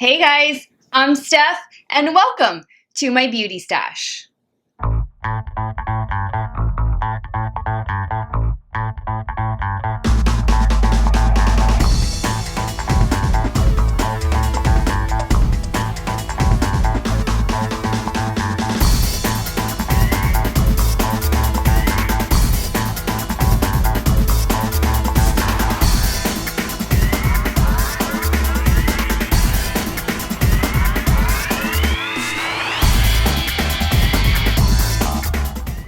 Hey guys, I'm Steph, and welcome to my beauty stash.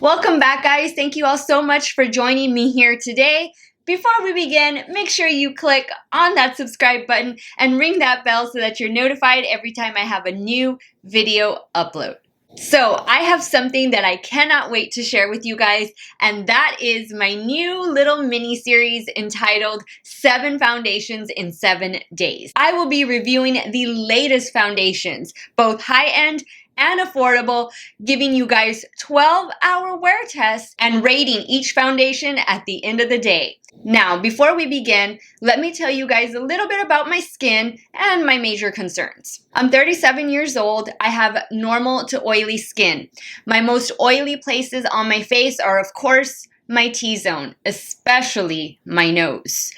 Welcome back, guys. Thank you all so much for joining me here today. Before we begin, make sure you click on that subscribe button and ring that bell so that you're notified every time I have a new video upload. So I have something that I cannot wait to share with you guys, and that is my new little mini series entitled 7 Foundations in 7 Days. I will be reviewing the latest foundations, both high-end and affordable, giving you guys 12-hour wear tests and rating each foundation at the end of the day. Now, before we begin, let me tell you guys a little bit about my skin and my major concerns. I'm 37 years old. I have normal to oily skin. My most oily places on my face are, of course, my T-zone, especially my nose.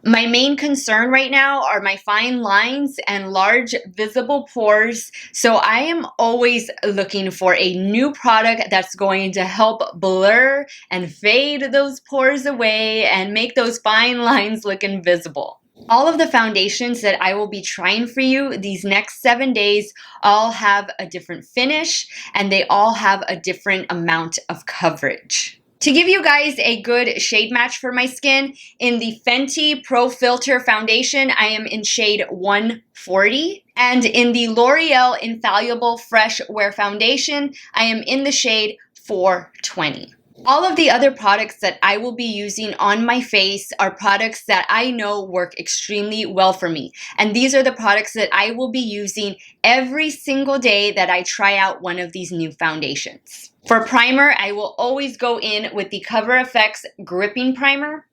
My main concern right now are my fine lines and large visible pores, so I am always looking for a new product that's going to help blur and fade those pores away and make those fine lines look invisible. All of the foundations that I will be trying for you these next 7 days all have a different finish, and they all have a different amount of coverage. To give you guys a good shade match for my skin, in the Fenty Pro Filter Foundation, I am in shade 140. And in the L'Oreal Infallible Fresh Wear Foundation, I am in the shade 420. All of the other products that I will be using on my face are products that I know work extremely well for me. And these are the products that I will be using every single day that I try out one of these new foundations. For primer, I will always go in with the Cover FX Gripping Primer.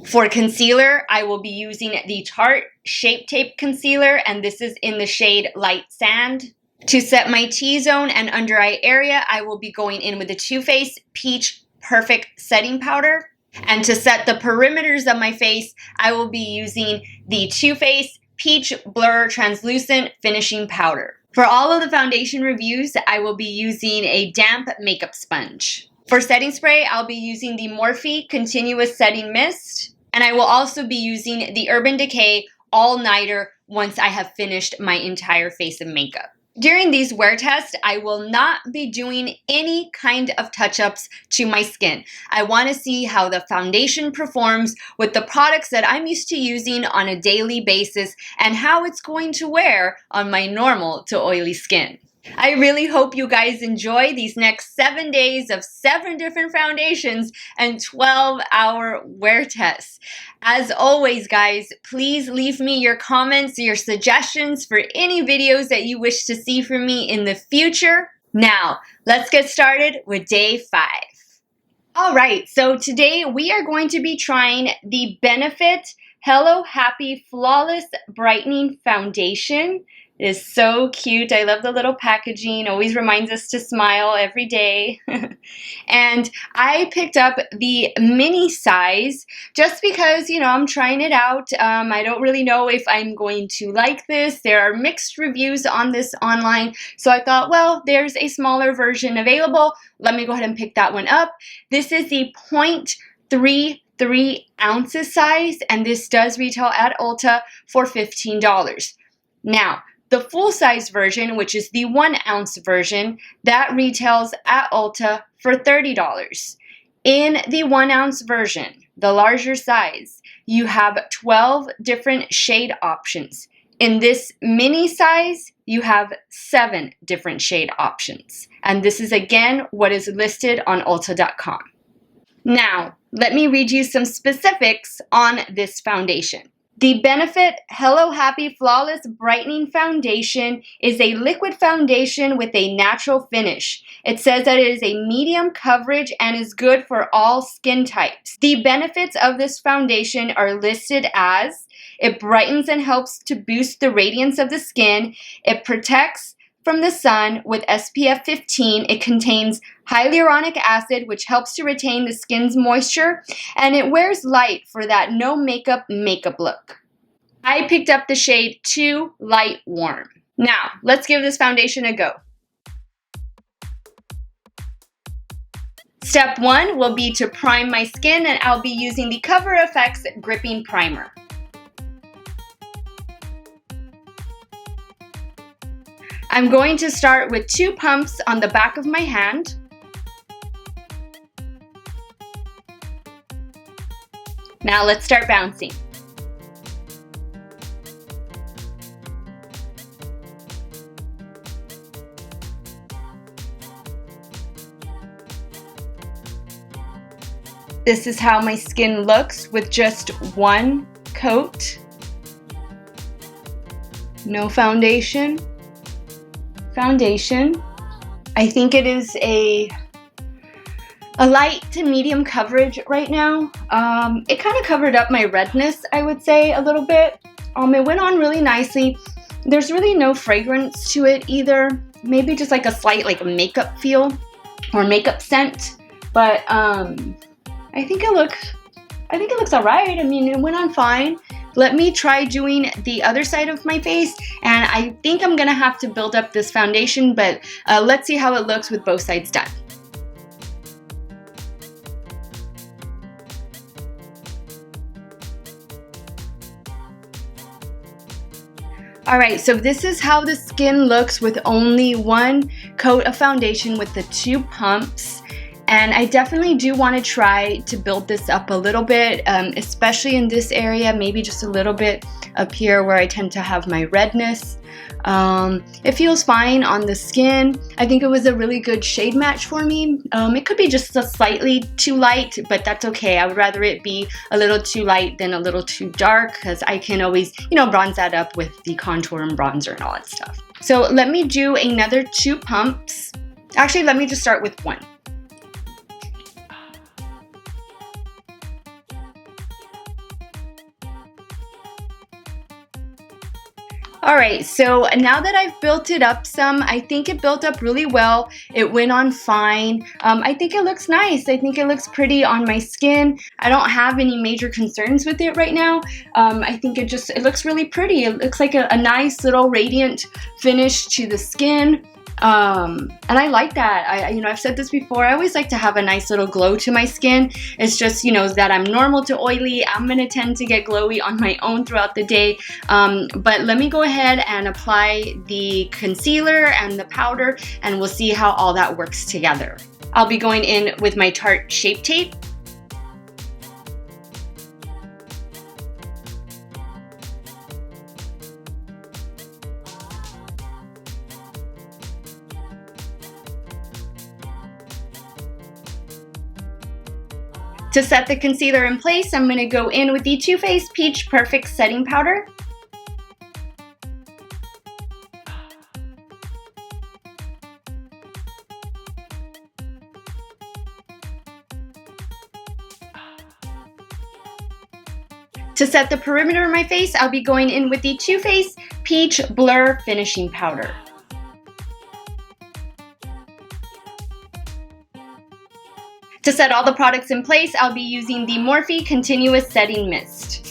For concealer, I will be using the Tarte Shape Tape Concealer, and this is in the shade Light Sand. To set my T-zone and under eye area, I will be going in with the Too Faced Peach Perfect Setting Powder. And to set the perimeters of my face, I will be using the Too Faced Peach Blur Translucent Finishing Powder. For all of the foundation reviews, I will be using a damp makeup sponge. For setting spray, I'll be using the Morphe Continuous Setting Mist. And I will also be using the Urban Decay All Nighter once I have finished my entire face of makeup. During these wear tests, I will not be doing any kind of touch-ups to my skin. I want to see how the foundation performs with the products that I'm used to using on a daily basis and how it's going to wear on my normal to oily skin. I really hope you guys enjoy these next 7 days of 7 different foundations and 12-hour wear tests. As always, guys, please leave me your comments, your suggestions for any videos that you wish to see from me in the future. Now, let's get started with day 5. All right, so today we are going to be trying the Benefit Hello Happy Flawless Brightening Foundation. It is so cute. I love the little packaging. Always reminds us to smile every day. And I picked up the mini size just because, I'm trying it out. I don't really know if I'm going to like this. There are mixed reviews on this online. So I thought, well, there's a smaller version available. Let me go ahead and pick that one up. This is the 0.33 ounces size, and this does retail at Ulta for $15. Now, the full-size version, which is the 1 ounce version, that retails at Ulta for $30. In the 1 ounce version, the larger size, you have 12 different shade options. In this mini size, you have 7 different shade options. And this is again what is listed on Ulta.com. Now, let me read you some specifics on this foundation. The Benefit Hello Happy Flawless Brightening Foundation is a liquid foundation with a natural finish. It says that it is a medium coverage and is good for all skin types. The benefits of this foundation are listed as: it brightens and helps to boost the radiance of the skin. It protects from the sun with SPF 15. It contains hyaluronic acid, which helps to retain the skin's moisture, and it wears light for that no makeup look. I picked up the shade Too Light Warm. Now, let's give this foundation a go. Step 1 will be to prime my skin, and I'll be using the Cover FX Gripping Primer. I'm going to start with 2 pumps on the back of my hand. Now let's start bouncing. This is how my skin looks with just 1 coat. No foundation. I think it is a light to medium coverage right now. It kind of covered up my redness, I would say, a little bit. It went on really nicely. There's really no fragrance to it either. Maybe just like a slight makeup feel or makeup scent. But I think it looks alright. I mean, it went on fine. Let me try doing the other side of my face, and I think I'm gonna have to build up this foundation, but let's see how it looks with both sides done. Alright, so this is how the skin looks with only 1 coat of foundation with the 2 pumps. And I definitely do want to try to build this up a little bit, especially in this area, maybe just a little bit up here where I tend to have my redness. It feels fine on the skin. I think it was a really good shade match for me. It could be just a slightly too light, but that's okay. I would rather it be a little too light than a little too dark, because I can always, bronze that up with the contour and bronzer and all that stuff. So let me do another 2 pumps. Actually, let me just start with 1. Alright, so now that I've built it up some, I think it built up really well. It went on fine. I think it looks nice. I think it looks pretty on my skin. I don't have any major concerns with it right now. I think it looks really pretty. It looks like a nice little radiant finish to the skin. And I like that. I've said this before, I always like to have a nice little glow to my skin. It's just, that I'm normal to oily. I'm going to tend to get glowy on my own throughout the day. But let me go ahead and apply the concealer and the powder, and we'll see how all that works together. I'll be going in with my Tarte Shape Tape. To set the concealer in place, I'm going to go in with the Too Faced Peach Perfect Setting Powder. To set the perimeter of my face, I'll be going in with the Too Faced Peach Blur Finishing Powder. To set all the products in place, I'll be using the Morphe Continuous Setting Mist.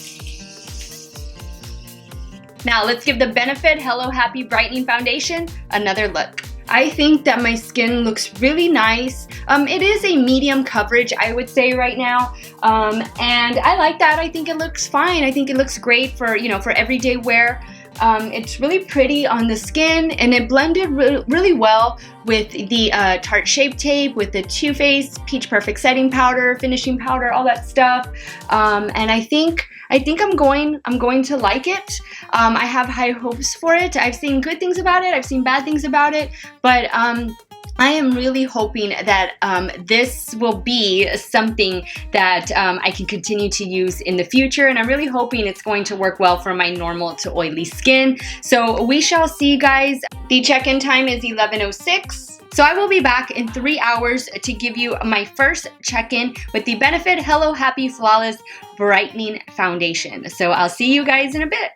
Now let's give the Benefit Hello Happy Brightening Foundation another look. I think that my skin looks really nice. It is a medium coverage, I would say right now, and I like that. I think it looks fine. I think it looks great for for everyday wear. It's really pretty on the skin, and it blended really well with the Tarte Shape Tape, with the Too Faced Peach Perfect Setting Powder, Finishing Powder, all that stuff. And I think I'm going to like it. I have high hopes for it. I've seen good things about it. I've seen bad things about it, but I am really hoping that this will be something that I can continue to use in the future, and I'm really hoping it's going to work well for my normal to oily skin. So we shall see, guys. The check-in time is 11:06. So I will be back in 3 hours to give you my first check-in with the Benefit Hello Happy Flawless Brightening Foundation. So I'll see you guys in a bit.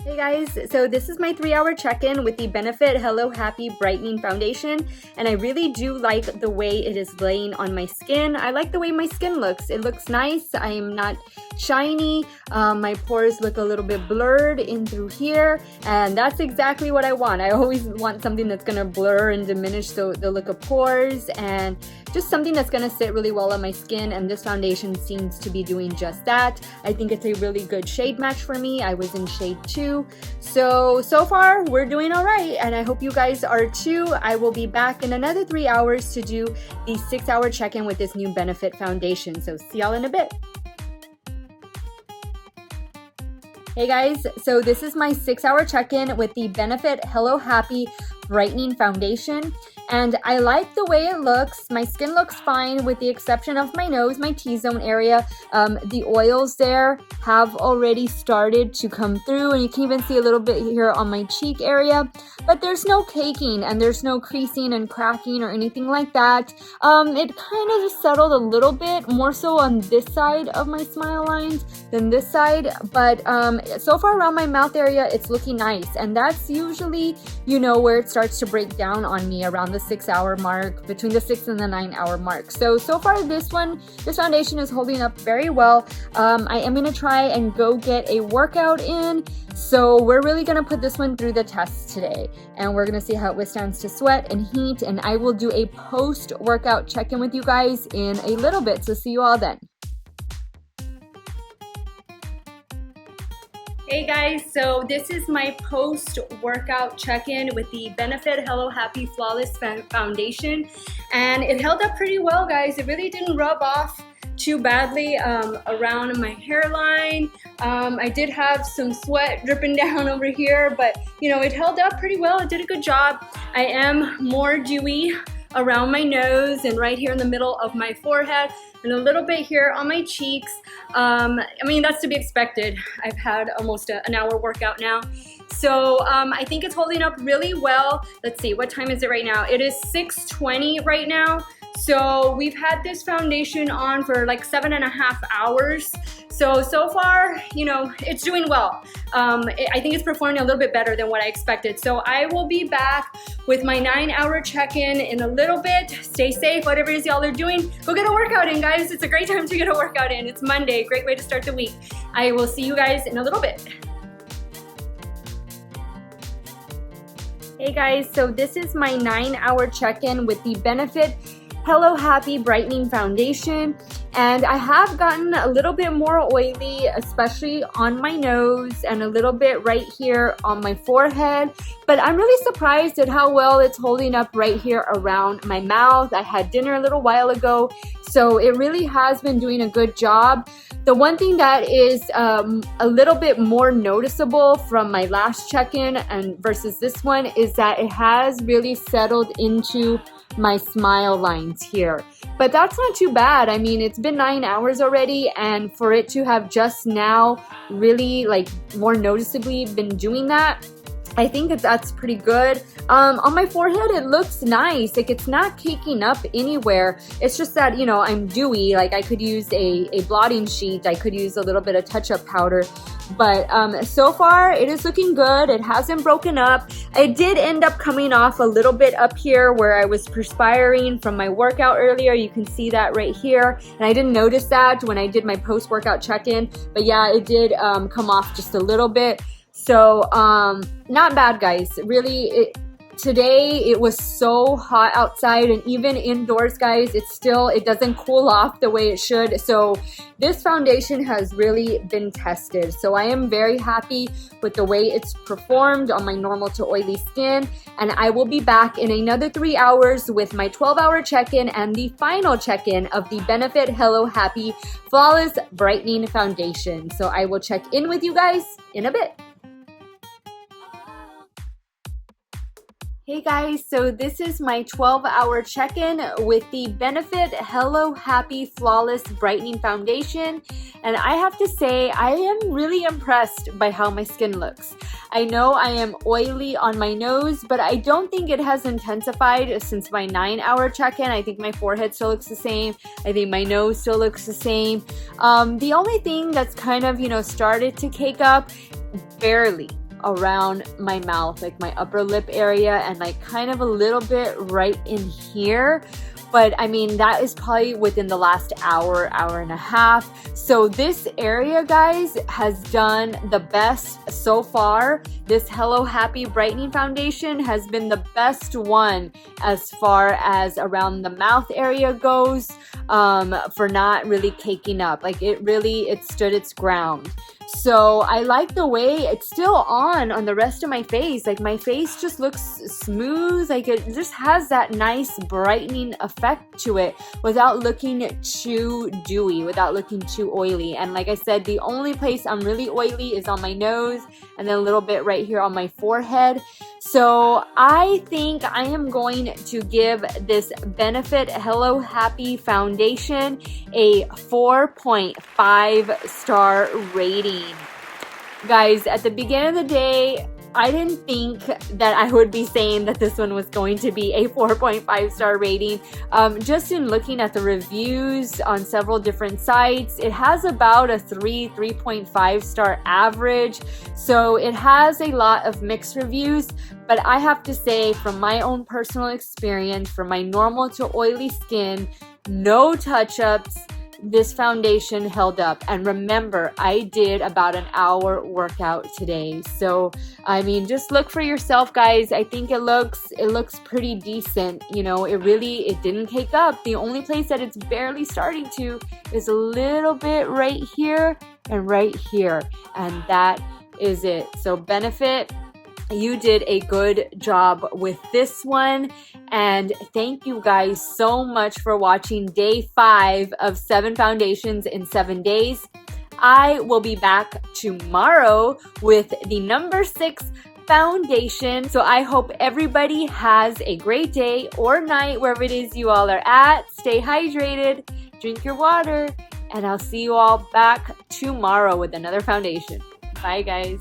Hey guys, so this is my 3-hour check-in with the Benefit Hello Happy Brightening Foundation, and I really do like the way it is laying on my skin. I like the way my skin looks. It looks nice. I am not shiny. My pores look a little bit blurred in through here, and that's exactly what I want. I always want something that's gonna blur and diminish the look of pores, and just something that's gonna sit really well on my skin, and this foundation seems to be doing just that. I think it's a really good shade match for me. I was in shade 2. So far we're doing all right, and I hope you guys are too. I will be back in another 3 hours to do the 6-hour check-in with this new Benefit foundation. So see y'all in a bit. Hey guys, so this is my 6-hour check-in with the Benefit Hello Happy Brightening Foundation, and I like the way it looks. My skin looks fine with the exception of my nose, my T-zone area. The oils there have already started to come through, and you can even see a little bit here on my cheek area, but there's no caking and there's no creasing and cracking or anything like that. It kind of settled a little bit more so on this side of my smile lines than this side, but so far around my mouth area it's looking nice, and that's usually, you know, where it starts to break down on me around the 6-hour mark, between the 6 and the 9-hour mark. So far this foundation is holding up very well. I am gonna try and go get a workout in, so we're really gonna put this one through the test today, and we're gonna see how it withstands to sweat and heat, and I will do a post-workout check-in with you guys in a little bit, so see you all then. Hey guys, so this is my post-workout check-in with the Benefit Hello Happy Flawless Foundation, and it held up pretty well, guys. It really didn't rub off too badly around my hairline. I did have some sweat dripping down over here, but you know, it held up pretty well. It did a good job. I am more dewy around my nose and right here in the middle of my forehead, and a little bit here on my cheeks. I mean, that's to be expected. I've had almost an hour workout now. So I think it's holding up really well. Let's see, what time is it right now? It is 6:20 right now. So we've had this foundation on for like 7.5 hours. So far, you know, it's doing well. I think it's performing a little bit better than what I expected. So I will be back with my 9-hour check-in in a little bit. Stay safe, whatever it is y'all are doing. Go get a workout in, guys. It's a great time to get a workout in. It's Monday, great way to start the week. I will see you guys in a little bit. Hey guys, so this is my 9-hour check-in with the Benefit Hello Happy Brightening Foundation, and I have gotten a little bit more oily, especially on my nose and a little bit right here on my forehead, but I'm really surprised at how well it's holding up right here around my mouth. I had dinner a little while ago, so it really has been doing a good job. The one thing that is a little bit more noticeable from my last check-in and versus this one is that it has really settled into my smile lines here, but that's not too bad. I mean, it's been 9 hours already, and for it to have just now really like more noticeably been doing that, I think that's pretty good. On my forehead, it looks nice. Like, it's not caking up anywhere. It's just that, you know, I'm dewy. Like, I could use a blotting sheet. I could use a little bit of touch-up powder. But so far, it is looking good. It hasn't broken up. It did end up coming off a little bit up here where I was perspiring from my workout earlier. You can see that right here. And I didn't notice that when I did my post-workout check-in. But yeah, it did come off just a little bit. So not bad, guys. Really, Today it was so hot outside, and even indoors, guys, it doesn't cool off the way it should. So this foundation has really been tested. So I am very happy with the way it's performed on my normal to oily skin, and I will be back in another 3 hours with my 12-hour check-in and the final check-in of the Benefit Hello Happy Flawless Brightening Foundation. So I will check in with you guys in a bit. Hey guys, so this is my 12-hour check-in with the Benefit Hello Happy Flawless Brightening Foundation, and I have to say I am really impressed by how my skin looks. I know I am oily on my nose, but I don't think it has intensified since my 9-hour check-in. I think my forehead still looks the same. I think my nose still looks the same. The only thing that's kind of, started to cake up barely around my mouth, like my upper lip area, and like kind of a little bit right in here. But I mean, that is probably within the last hour and a half. So this area, guys, has done the best so far. This Hello Happy Brightening Foundation has been the best one as far as around the mouth area goes, for not really caking up. Like it stood its ground. So I like the way it's still on the rest of my face. Like my face just looks smooth. Like it just has that nice brightening effect to it without looking too dewy, without looking too oily. And like I said, the only place I'm really oily is on my nose and then a little bit right here on my forehead. So I think I am going to give this Benefit Hello Happy Foundation a 4.5 star rating. Guys, at the beginning of the day, I didn't think that I would be saying that this one was going to be a 4.5 star rating. Just in looking at the reviews on several different sites, it has about a 3.5 star average. So it has a lot of mixed reviews, but I have to say, from my own personal experience, for my normal to oily skin, no touch-ups, this foundation held up. And remember, I did about an hour workout today. So I mean, just look for yourself, guys. I think it looks pretty decent. It didn't cake up. The only place that it's barely starting to is a little bit right here and right here, and that is it. So Benefit, you did a good job with this one. And thank you guys so much for watching day 5 of 7 foundations in 7 days. I will be back tomorrow with the number 6 foundation. So I hope everybody has a great day or night wherever it is you all are at. Stay hydrated, drink your water, and I'll see you all back tomorrow with another foundation. Bye, guys.